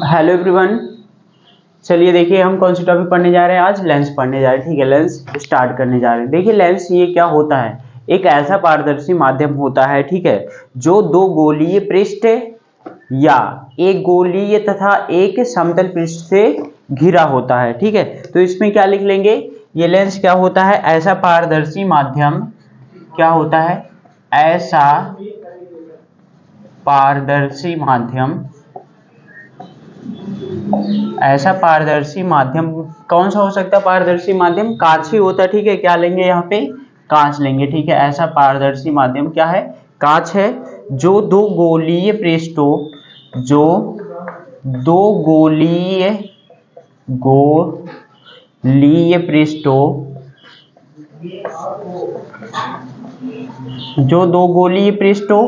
Hello everyone. चलिए देखिए हम कौन सी टॉपिक पढ़ने जा रहे हैं। आज लेंस पढ़ने जा रहे हैं। ठीक है, लेंस स्टार्ट करने जा रहे हैं। देखिए लेंस ये क्या होता है, एक ऐसा पारदर्शी माध्यम होता है, ठीक है, जो दो गोलीय पृष्ठ या एक गोलीय तथा एक समतल पृष्ठ से घिरा होता है। ठीक है, तो इसमें क्या लिख लेंगे, ये लेंस क्या होता है, ऐसा पारदर्शी माध्यम क्या होता है, ऐसा पारदर्शी माध्यम, ऐसा पारदर्शी माध्यम कौन सा हो सकता है, पारदर्शी माध्यम कांच ही होता है। ठीक है, क्या लेंगे यहाँ पे, कांच लेंगे। ठीक है, ऐसा पारदर्शी माध्यम क्या है, कांच है, जो दो गोलीय पृष्ठों, जो दो गोलीय पृष्ठों, जो दो गोलीय पृष्ठों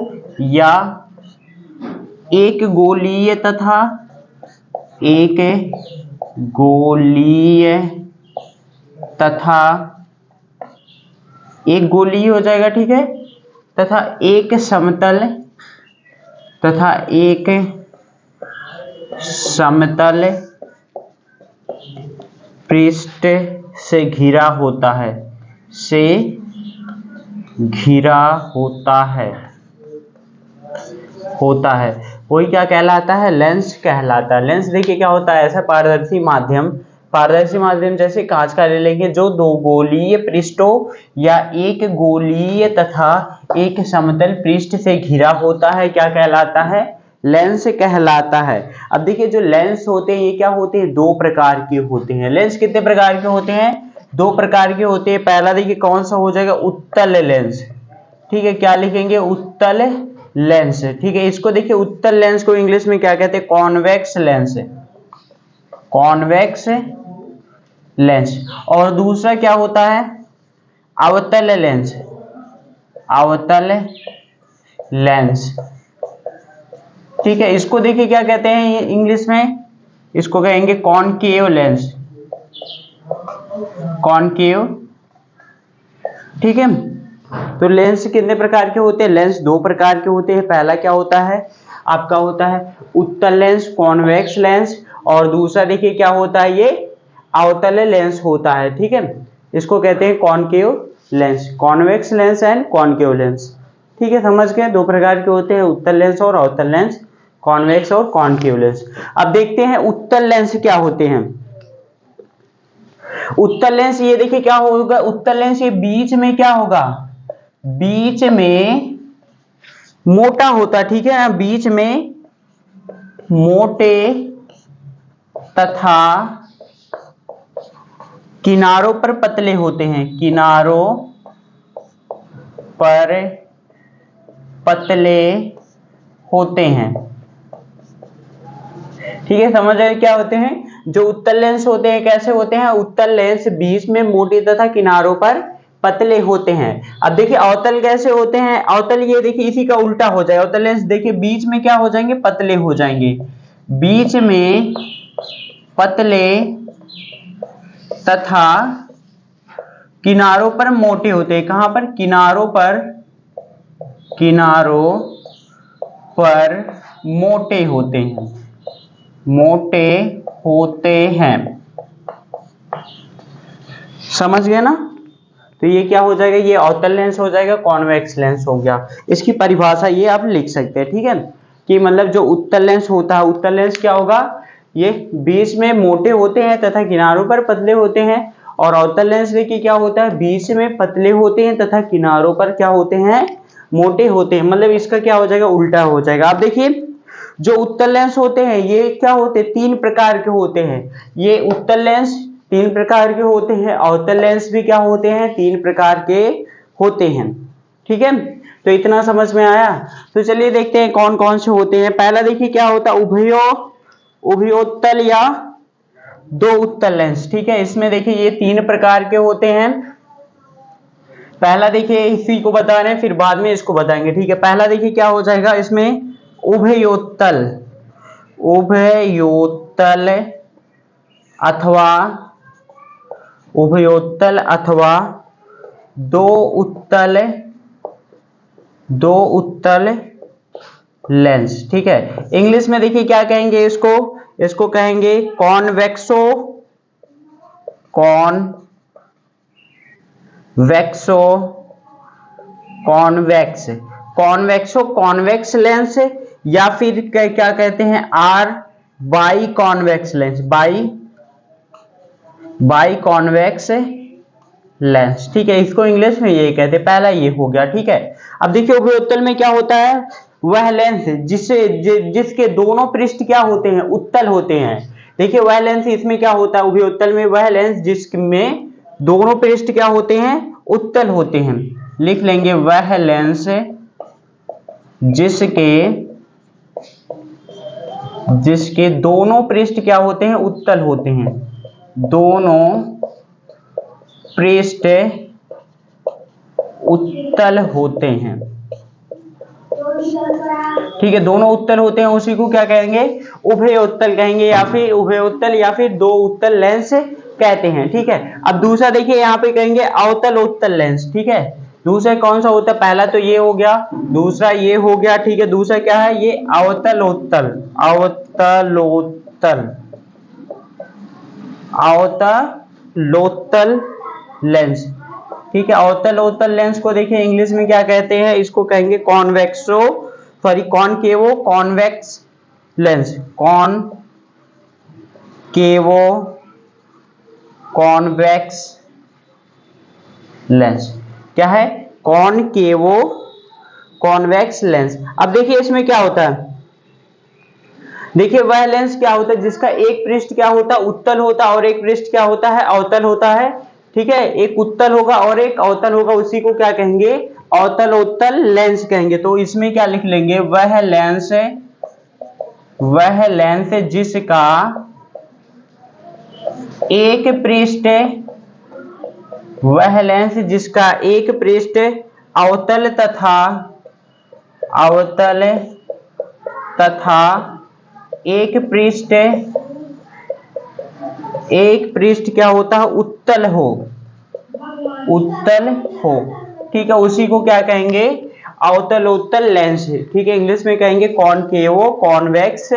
या एक गोलीय तथा एक गोलीय तथा एक गोलीय हो जाएगा, ठीक है, तथा एक समतल पृष्ठ से घिरा होता है, से घिरा होता है वही क्या कहलाता है, लेंस कहलाता है। लेंस देखिए क्या होता है, ऐसा पारदर्शी माध्यम जैसे कांच का ले लेंगे, जो दो गोलीय पृष्ठों या एक गोलीय तथा एक समतल पृष्ठ से घिरा होता है, क्या कहलाता है, लेंस कहलाता है। अब देखिए जो लेंस होते हैं ये क्या होते हैं, दो प्रकार के होते हैं। लेंस कितने प्रकार के होते हैं, दो प्रकार के होते हैं। पहला देखिए कौन सा हो जाएगा, उत्तल लेंस। ठीक है, क्या लिखेंगे, उत्तल लेंस। ठीक है, इसको देखिए उत्तल लेंस को इंग्लिश में क्या कहते हैं, कॉन्वेक्स लेंस, कॉन्वेक्स लेंस। और दूसरा क्या होता है, अवतल लेंस, अवतल लेंस। ठीक है, इसको देखिए क्या कहते हैं इंग्लिश में, इसको कहेंगे कॉनकेव लेंस, कॉनकेव। ठीक है, तो लेंस कितने प्रकार के होते हैं, लेंस दो प्रकार के होते हैं। पहला क्या होता है, आपका होता है उत्तल लेंस, कॉन्वेक्स लेंस, और दूसरा देखिए क्या होता है, ये अवतल लेंस होता है। ठीक है, इसको कहते हैं concave lens, convex lens and concave lens. ठीक है, समझ गए, दो प्रकार के होते हैं, उत्तल लेंस और अवतल लेंस, कॉन्वेक्स और कॉनकेव लेंस। अब देखते हैं उत्तल लेंस क्या होते हैं। उत्तल लेंस ये देखिए क्या होगा, उत्तल लेंस ये बीच में क्या होगा, बीच में मोटा होता, ठीक है ना, बीच में मोटे तथा किनारों पर पतले होते हैं, किनारों पर पतले होते हैं। ठीक है, समझ रहे क्या होते हैं, जो उत्तल लेंस होते हैं कैसे होते हैं, उत्तल लेंस बीच में मोटे तथा किनारों पर पतले होते हैं। अब देखिए अवतल कैसे होते हैं, अवतल ये देखिए इसी का उल्टा हो जाएगा, अवतल लेंस देखिए बीच में क्या हो जाएंगे, पतले हो जाएंगे, बीच में पतले तथा किनारों पर मोटे होते हैं। कहां पर, किनारों पर मोटे होते हैं, मोटे होते हैं। समझ गए ना, तो ये क्या हो जाएगा, ये अवतल लेंस हो जाएगा, कॉन्वेक्स लेंस हो गया। इसकी परिभाषा ये आप लिख सकते हैं। ठीक है, कि मतलब जो उत्तल लेंस होता है, उत्तल लेंस क्या होगा, ये बीच में मोटे होते हैं तथा किनारों पर पतले होते हैं। और अवतल लेंस देखिए क्या होता है, बीच में पतले होते हैं तथा किनारों पर क्या होते हैं, मोटे होते हैं। मतलब इसका क्या हो जाएगा, उल्टा हो जाएगा। आप देखिए जो उत्तल लेंस होते हैं ये क्या होते हैं, तीन प्रकार के होते हैं। ये उत्तल लेंस तीन प्रकार के होते हैं, अवतल लेंस भी क्या होते हैं, तीन प्रकार के होते हैं। ठीक है, तो इतना समझ में आया। तो चलिए देखते हैं कौन कौन से होते हैं। पहला देखिए क्या होता है, उभयोत्तल या दो उत्तल लेंस। ठीक है, इसमें देखिए ये तीन प्रकार के होते हैं। पहला देखिए इसी को बता रहे हैं, फिर बाद में इसको बताएंगे। ठीक है, पहला देखिए क्या हो जाएगा इसमें, उभयोत्तल, उभयोत्तल अथवा उभयोत्तल अथवा दो उत्तल लेंस। ठीक है, इंग्लिश में देखिए क्या कहेंगे इसको, इसको कहेंगे convexo convex convexo convex lens, या फिर क्या कहते हैं or bi convex lens, bi convex lens. ठीक है, इसको इंग्लिश में ये कहते हैं। पहला ये हो गया। ठीक है, अब देखिए उभयोत्तल में क्या होता है, वह लेंस जिसके दोनों पृष्ठ क्या होते हैं, उत्तल होते हैं। देखिए वह लेंस इसमें क्या होता है, उभयोत्तल में वह लेंस जिसमें दोनों पृष्ठ क्या होते हैं, उत्तल होते हैं। लिख लेंगे वह लेंस जिसके दोनों पृष्ठ क्या होते हैं, उत्तल होते हैं। दोनों पृष्ठ उत्तल होते हैं। ठीक है, दोनों उत्तल होते हैं, उसी को क्या कहेंगे, उभयोत्तल कहेंगे, या फिर उभयोत्तल या फिर दो उत्तल लेंस कहते हैं। ठीक है, अब दूसरा देखिए यहाँ पे कहेंगे अवतल उत्तल लेंस। ठीक है, दूसरा कौन सा होता है, पहला तो ये हो गया, दूसरा ये हो गया। ठीक है, दूसरा क्या है, ये अवतलोत्तल लेंस। ठीक है, अवतलोत्तल लेंस को देखिए इंग्लिश में क्या कहते हैं, इसको कहेंगे कॉनकेवो कॉन्वेक्स लेंस, कॉनकेवो कॉन्वेक्स लेंस। क्या है, कॉनकेवो कॉन्वेक्स लेंस। अब देखिए इसमें क्या होता है, देखिए वह लेंस क्या होता है जिसका एक पृष्ठ क्या होता है, उत्तल होता है, और एक पृष्ठ क्या होता है, अवतल होता है। ठीक है, एक उत्तल होगा और एक अवतल होगा, उसी को क्या कहेंगे, अवतलोत्तल लेंस कहेंगे। तो इसमें क्या लिख लेंगे, वह लेंस जिसका एक पृष्ठ, वह लेंस जिसका एक पृष्ठ अवतल तथा एक पृष्ठ क्या होता है, उत्तल हो। ठीक है, उसी को क्या कहेंगे, अवतलोत्तल लेंस। ठीक है, इंग्लिश में कहेंगे कॉनकेवो कॉन्वेक्स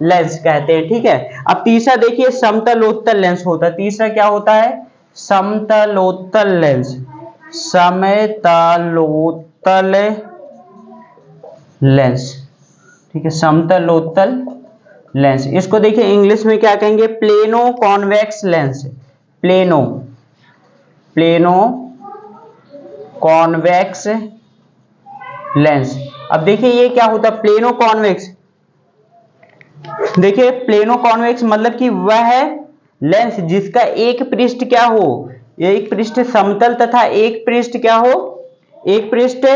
लेंस कहते हैं। ठीक है, अब तीसरा देखिए समतलोत्तल लेंस होता है। तीसरा क्या होता है, समतलोत्तल लेंस, समतलोत्तल लेंस। ठीक है, समतलोत्तल लेंस, इसको देखिए इंग्लिश में क्या कहेंगे, plano convex lens, plano convex lens. अब देखिए ये क्या होता है, प्लेनो कॉन्वेक्स। देखिए प्लेनो कॉन्वेक्स मतलब कि वह लेंस जिसका एक पृष्ठ क्या हो, एक पृष्ठ समतल तथा एक पृष्ठ क्या हो, एक पृष्ठ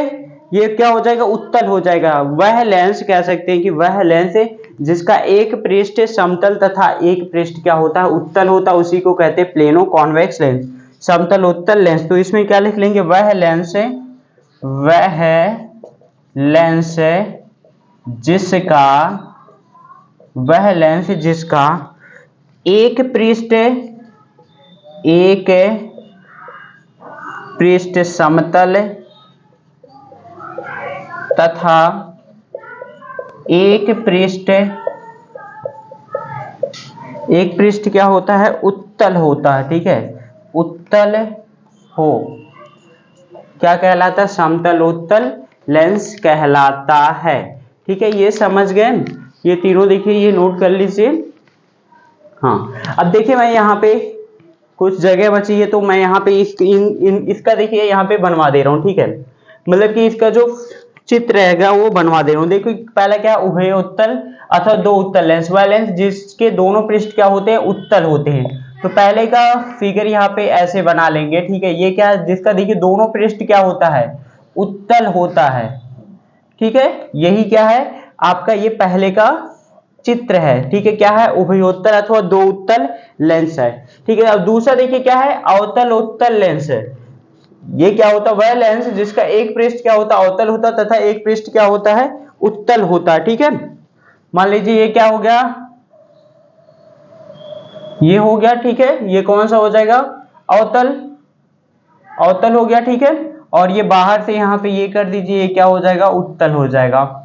ये क्या हो जाएगा, उत्तल हो जाएगा। वह लेंस कह सकते हैं कि वह लेंस जिसका एक पृष्ठ समतल तथा एक पृष्ठ क्या होता है, उत्तल होता है, उसी को कहते हैं प्लेनो कॉन्वेक्स लेंस, समतल उत्तल लेंस। तो इसमें क्या लिख लेंगे, वह लेंस जिसका एक पृष्ठ समतल तथा एक पृष्ठ क्या होता है, उत्तल होता है। ठीक है, उत्तल हो, क्या कहलाता है, समतलोत्तल लेंस कहलाता है। ठीक है, ये समझ गए, ये तीनों देखिए, ये नोट कर लीजिए। हाँ, अब देखिए मैं यहाँ पे कुछ जगह बची है, तो मैं यहाँ पे इसका देखिए यहाँ पे बनवा दे रहा हूँ। ठीक है, मतलब कि इसका जो चित्र रहेगा वो बनवा दे रहा हूँ। देखो पहला क्या, उभयोत्तल अथवा दो उत्तल लेंस, वह लेंस जिसके दोनों पृष्ठ क्या होते हैं, उत्तल होते हैं। तो पहले का फिगर यहाँ पे ऐसे बना लेंगे। ठीक है, ये क्या, जिसका देखिए दोनों पृष्ठ क्या होता है, उत्तल होता है। ठीक है, यही क्या है आपका, ये पहले का चित्र है। ठीक है, क्या है, उभयोत्तल अथवा दो उत्तल लेंस है। ठीक है, अब दूसरा देखिए क्या है, अवतल उत्तल लेंस है। ये क्या होता है, वह लेंस जिसका एक पृष्ठ क्या होता है, अवतल होता तथा एक पृष्ठ क्या होता है, उत्तल होता है। ठीक है, मान लीजिए ये क्या हो गया, ये हो गया। ठीक है, ये कौन सा हो जाएगा, अवतल हो गया। ठीक है, और ये बाहर से यहां पे ये कर दीजिए, ये क्या हो जाएगा, उत्तल हो जाएगा।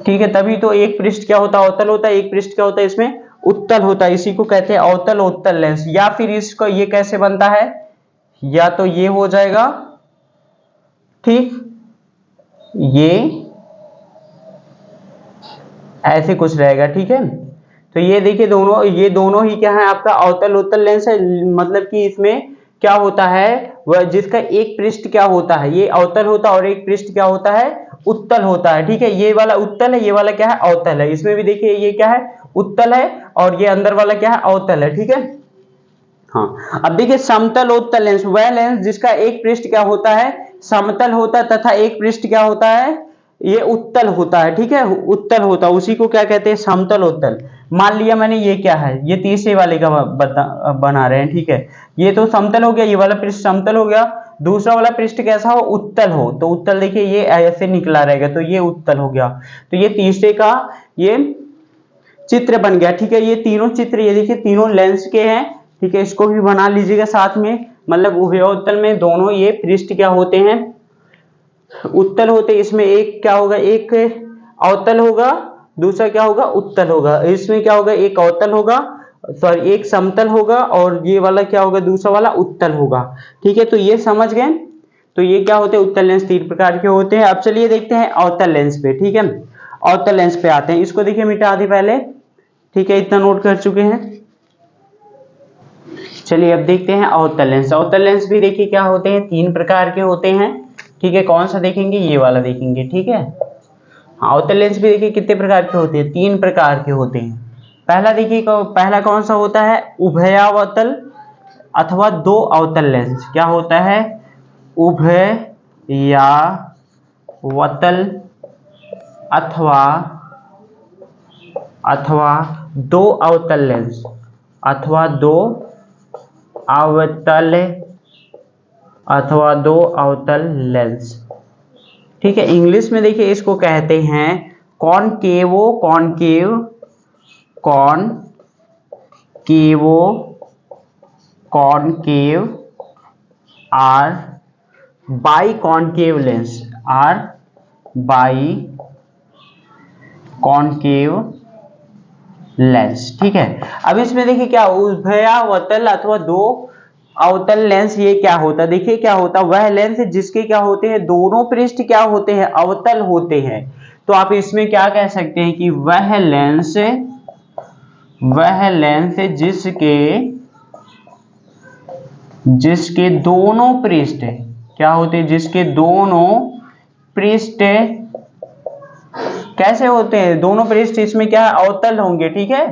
ठीक है, तभी तो एक पृष्ठ क्या होता है, अवतल होता है, एक पृष्ठ क्या होता है इसमें उत्तल होता है, इसी को कहते हैं अवतल उत्तल लेंस। या फिर इसको ये कैसे बनता है, या तो ये हो जाएगा, ठीक, ये ऐसे कुछ रहेगा, ठीक है। तो ये देखिए दोनों, ये दोनों ही क्या है आपका अवतल उत्तल लेंस है। मतलब कि इसमें क्या होता है, वह जिसका एक पृष्ठ क्या होता है, ये अवतल होता है और एक पृष्ठ क्या होता है, उत्तल होता है, ठीक है। ये वाला उत्तल है, ये वाला क्या है, अवतल है। इसमें भी देखिए ये क्या है, उत्तल है, और ये अंदर वाला क्या है, अवतल है, ठीक है। हाँ, अब देखिए समतल उत्तल लेंस, वह लेंस जिसका एक पृष्ठ क्या होता है, समतल होता है, तथा एक पृष्ठ क्या होता है, ये उत्तल होता है, ठीक है, उत्तल होता है, उसी को क्या कहते हैं, समतल उत्तल। मान लिया मैंने, ये क्या है, ये तीसरे वाले का बना रहे हैं, ठीक है। ये तो समतल हो गया, ये वाला पृष्ठ समतल हो गया, दूसरा वाला पृष्ठ कैसा हो, उत्तल हो, तो उत्तल देखिए ये ऐसे निकला रहेगा, तो ये उत्तल हो गया। तो ये तीसरे का ये चित्र बन गया, ठीक है। ये तीनों चित्र, ये देखिए तीनों लेंस के हैं, ठीक है। इसको भी बना लीजिएगा साथ में, मतलब उभयोत्तल में दोनों ये पृष्ठ क्या होते हैं, उत्तल होते। इसमें एक क्या होगा, एक अवतल होगा, दूसरा क्या होगा, उत्तल होगा। इसमें क्या होगा, एक अवतल होगा, सॉरी एक समतल होगा, और ये वाला क्या होगा, दूसरा वाला उत्तल होगा, ठीक है। तो ये समझ गए। तो ये क्या होते हैं, उत्तल लेंस तीन प्रकार के होते हैं। अब चलिए देखते हैं अवतल लेंस पे, ठीक है। अवतल लेंस पे आते हैं, इसको देखिए मिटा दे पहले, ठीक है, इतना नोट कर चुके हैं। चलिए अब देखते हैं अवतल लेंस। अवतल लेंस भी देखिए क्या होते हैं, तीन प्रकार के होते हैं, ठीक है। कौन सा देखेंगे, ये वाला देखेंगे, ठीक है। हाँ, अवतल लेंस भी देखिए कितने प्रकार के होते हैं, तीन प्रकार के होते हैं। पहला देखिए, पहला कौन सा होता है, उभयावतल अथवा दो अवतल लेंस। क्या होता है, उभयावतल अथवा दो अवतल लेंस, अथवा दो अवतल लेंस, ठीक है। इंग्लिश में देखिए इसको कहते हैं concave or bi concave lens, ठीक है। अब इसमें देखिए क्या, उभयावतल अथवा दो अवतल लेंस, ये क्या होता है, देखिए क्या होता है, वह लेंस जिसके क्या होते हैं, दोनों पृष्ठ क्या होते हैं, अवतल होते हैं। तो आप इसमें क्या कह सकते हैं कि वह लेंस जिसके दोनों पृष्ठ क्या होते हैं, जिसके दोनों पृष्ठ कैसे होते हैं, दोनों पृष्ठ इसमें क्या है, अवतल होंगे, ठीक है।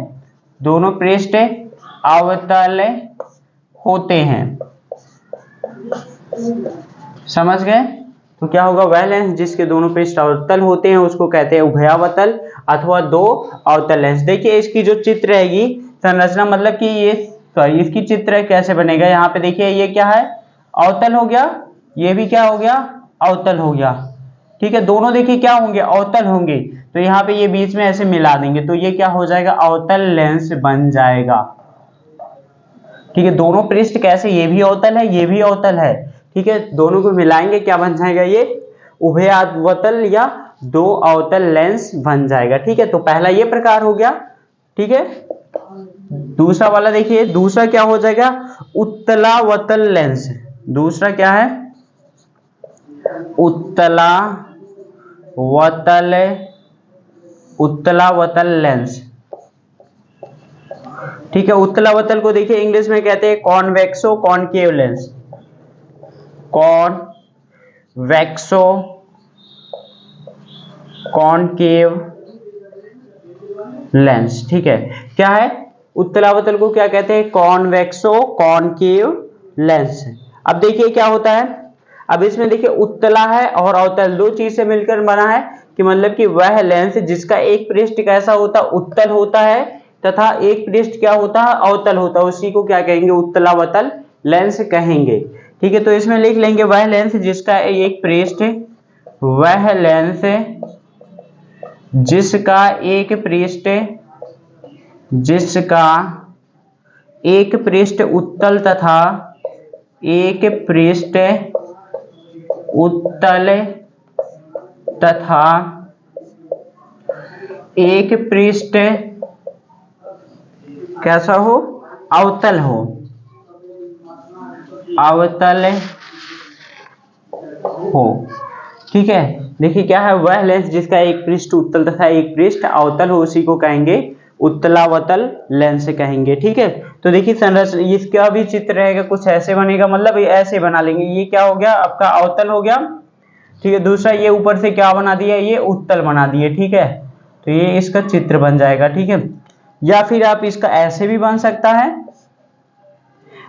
दोनों पृष्ठ अवतल होते हैं, समझ गए। तो क्या होगा, वह लेंस जिसके दोनों पृष्ठ अवतल होते हैं उसको कहते हैं उभयावतल अथवा दो अवतल लेंस। देखिए इसकी जो चित्र रहेगी संरचना, मतलब कि ये सॉरी इसकी चित्र कैसे बनेगा, यहाँ पे देखिए ये क्या है, अवतल हो गया, ये भी क्या हो गया, अवतल हो गया, ठीक है। दोनों देखिए क्या होंगे, अवतल होंगे, तो यहाँ पे ये बीच में ऐसे मिला देंगे, तो ये क्या हो जाएगा, अवतल लेंस बन जाएगा, ठीक है। दोनों पृष्ठ कैसे, ये भी अवतल है, ये भी अवतल है, ठीक है। दोनों को मिलाएंगे क्या बन जाएगा, ये उभयावतल या दो अवतल लेंस बन जाएगा, ठीक है। तो पहला ये प्रकार हो गया, ठीक है। दूसरा वाला देखिए, दूसरा क्या हो जाएगा, उत्तलावतल लेंस। दूसरा क्या है, उत्तलावतल लेंस, ठीक है। उत्तलावतल को देखिए इंग्लिश में कहते हैं कॉन्वेक्सो कॉनकेव लेंस, कॉन्वेक्सो कॉनकेव लेंस, ठीक है। क्या है, उत्तलावतल को क्या कहते हैं, कॉन्वेक्सो कॉनकेव लेंस। अब देखिए क्या होता है, अब इसमें देखिए उत्तला है और अवतल, दो चीज से मिलकर बना है, कि मतलब कि वह लेंस जिसका एक पृष्ठ कैसा होता है, उत्तल होता है, तथा एक पृष्ठ क्या होता है, अवतल होता है, उसी को क्या कहेंगे, उत्तलावतल लेंस कहेंगे, ठीक है। तो इसमें लिख लेंगे वह लेंस जिसका एक पृष्ठ, वह लेंस जिसका एक पृष्ठ उत्तल तथा एक पृष्ठ उत्तल तथा एक पृष्ठ कैसा हो, अवतल हो, अवतल हो। ठीक है, देखिए क्या है, वह लेंस जिसका एक पृष्ठ उत्तल तथा एक पृष्ठ अवतल हो उसी को कहेंगे उत्तलावतल लेंस कहेंगे। ठीक है, तो देखिए संरचना इसका भी चित्र रहेगा, कुछ ऐसे बनेगा, मतलब ऐसे बना लेंगे। ये क्या हो गया, आपका अवतल हो गया। ठीक है, दूसरा ये ऊपर से क्या बना दिया, ये उत्तल बना दिए। ठीक है, तो ये इसका चित्र बन जाएगा। ठीक है, या फिर आप इसका ऐसे भी बन सकता है,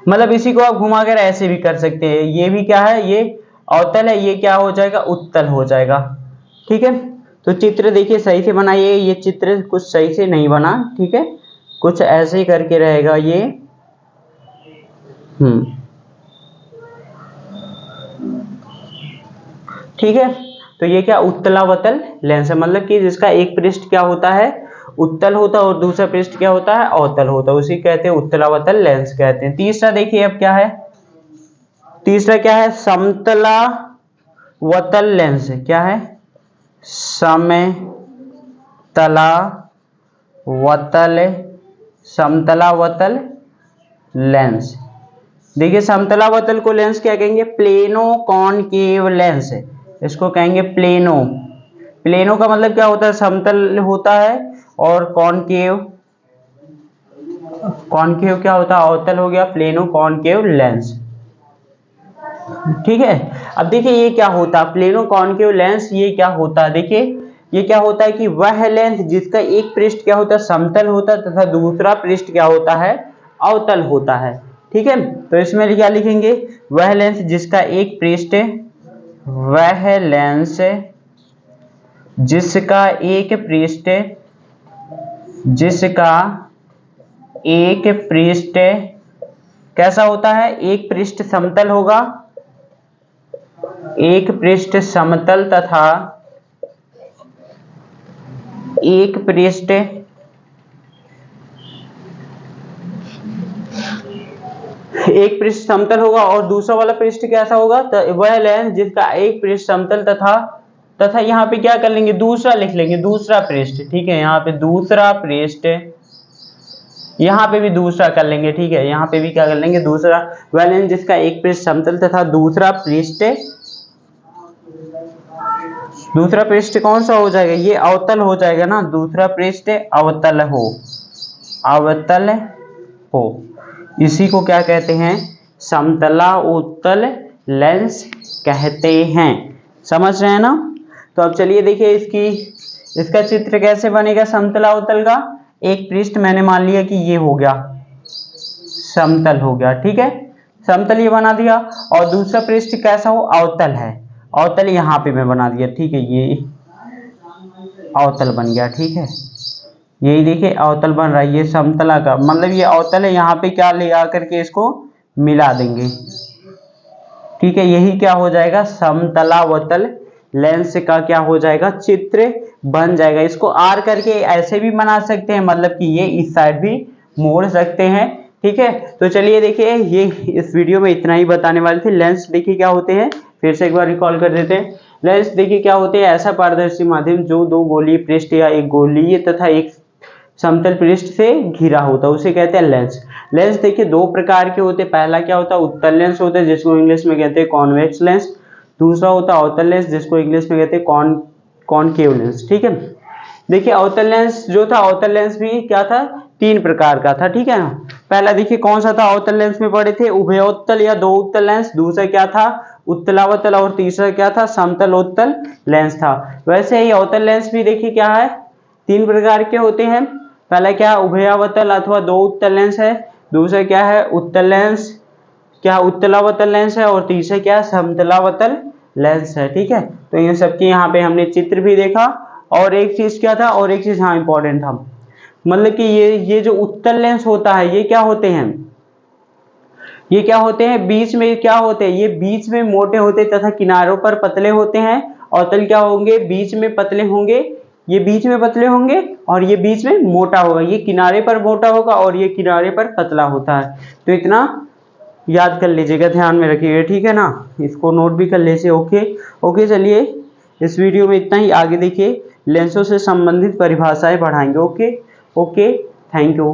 मतलब इसी को आप घुमाकर ऐसे भी कर सकते हैं। ये भी क्या है, ये अवतल है, ये क्या हो जाएगा, उत्तल हो जाएगा। ठीक है, तो चित्र देखिए सही से बनाइए, ये चित्र कुछ सही से नहीं बना। ठीक है, कुछ ऐसे ही करके रहेगा ये। ठीक है, तो ये क्या उत्तलावतल लेंस है, मतलब कि जिसका एक पृष्ठ क्या होता है, उत्तल होता है, और दूसरा पृष्ठ क्या होता है, अवतल होता है, उसी कहते हैं उत्तलावतल लेंस कहते हैं। तीसरा देखिए अब क्या है, तीसरा क्या है, समतलावतल लेंस। क्या है, समतलावतल लेंस। देखिए समतलावतल को लेंस क्या कहेंगे, प्लेनो कॉनकेव लेंस। इसको कहेंगे प्लेनो। प्लेनो का मतलब क्या होता है, समतल होता है, और कॉनकेव, कॉनकेव क्या होता है, अवतल हो गया, प्लेनो कॉनकेव लेंस। ठीक है, अब देखिए ये क्या होता है, प्लेनो कॉनकेव लेंस, ये क्या होता है, देखिए ये क्या होता है कि वह लेंस जिसका एक पृष्ठ क्या होता है, समतल होता है, तथा दूसरा पृष्ठ क्या होता है, अवतल होता है। ठीक है, तो इसमें क्या लिखेंगे, वह लेंस जिसका एक पृष्ठ, वह लेंस जिसका एक पृष्ठ, जिसका एक पृष्ठ कैसा होता है, एक पृष्ठ समतल होगा, एक पृष्ठ समतल तथा एक पृष्ठ समतल होगा, और दूसरा वाला पृष्ठ कैसा होगा, तो वह लेंस जिसका एक पृष्ठ समतल तथा यहाँ पे क्या कर लेंगे, दूसरा लिख लेंगे, दूसरा पृष्ठ। ठीक है, यहाँ पे दूसरा पृष्ठ, यहाँ पे भी दूसरा कर लेंगे। ठीक है, यहाँ पे भी क्या कर लेंगे, दूसरा, वह लेंस जिसका एक पृष्ठ समतल तथा दूसरा पृष्ठ कौन सा हो जाएगा, ये अवतल हो जाएगा ना, दूसरा पृष्ठ अवतल हो, अवतल हो, इसी को क्या कहते हैं, समतलावतल लेंस कहते हैं। समझ रहे हैं ना। तो अब चलिए देखिए इसका चित्र कैसे बनेगा समतलावतल का। एक पृष्ठ मैंने मान लिया कि ये हो गया, समतल हो गया। ठीक है, समतल ये बना दिया, और दूसरा पृष्ठ कैसा हो, अवतल है, अवतल यहाँ पे मैं बना दिया। ठीक है, ये अवतल बन गया। ठीक है, यही देखिए अवतल बन रहा है, ये समतला का मतलब ये अवतल है, यहाँ पे क्या ले आकर के इसको मिला देंगे। ठीक है, यही क्या हो जाएगा, समतलावतल लेंस का क्या हो जाएगा, चित्र बन जाएगा। इसको आर करके ऐसे भी बना सकते हैं, मतलब कि ये इस साइड भी मोड़ सकते हैं। ठीक है, तो चलिए देखिए ये इस वीडियो में इतना ही बताने वाले थे। लेंस देखिए क्या होते हैं, फिर से एक बार रिकॉल कर देते हैं। लेंस देखिए क्या होते हैं, ऐसा पारदर्शी माध्यम जो दो गोलीय पृष्ठ या एक गोलीय तथा एक समतल पृष्ठ से घिरा होता है, उसे कहते हैं लेंस। लेंस देखिए दो प्रकार के होते हैं, पहला क्या होता है, उत्तल लेंस होता है जिसको इंग्लिश में कहते हैं कॉन्वेक्स लेंस। दूसरा होता है अवतल लेंस जिसको इंग्लिश में कहते हैं कॉनकेव लेंस। ठीक है, देखिए अवतल लेंस जो था, अवतल लेंस भी क्या था, तीन प्रकार का था। ठीक है ना, पहला देखिए कौन सा था, अवतल लेंस में पढ़े थे, उभयोत्तल या दो उत्तल लेंस। दूसरा क्या था, उत्तलावतल, और तीसरा क्या था, समतलोत्तल लेंस था। वैसे ही अवतल लेंस भी देखिए क्या है, तीन प्रकार के होते हैं। पहला क्या, उभयावतल अथवा दो उत्तल लेंस है। दूसरा क्या है, उत्तल लेंस, क्या उत्तलावतल लेंस है। और तीसरा क्या, समतलावतल लेंस है। ठीक है, तो इन सबके यहाँ पे हमने चित्र भी देखा। और एक चीज क्या था, और एक चीज हाँ इंपॉर्टेंट था, मतलब कि ये जो उत्तल लेंस होता है, ये क्या होते हैं, ये क्या होते हैं, बीच में क्या होते हैं, ये बीच में मोटे होते तथा किनारों पर पतले होते हैं। अवतल क्या होंगे, बीच में पतले होंगे, ये बीच में पतले होंगे, और ये बीच में मोटा होगा, ये किनारे पर मोटा होगा और ये किनारे पर पतला होता है। तो इतना याद कर लीजिएगा, ध्यान में रखिएगा। ठीक है ना, इसको नोट भी कर लीजिए। ओके, चलिए इस वीडियो में इतना ही, आगे देखिए लेंसों से संबंधित परिभाषाएं पढ़ाएंगे। Okay okay, thank you.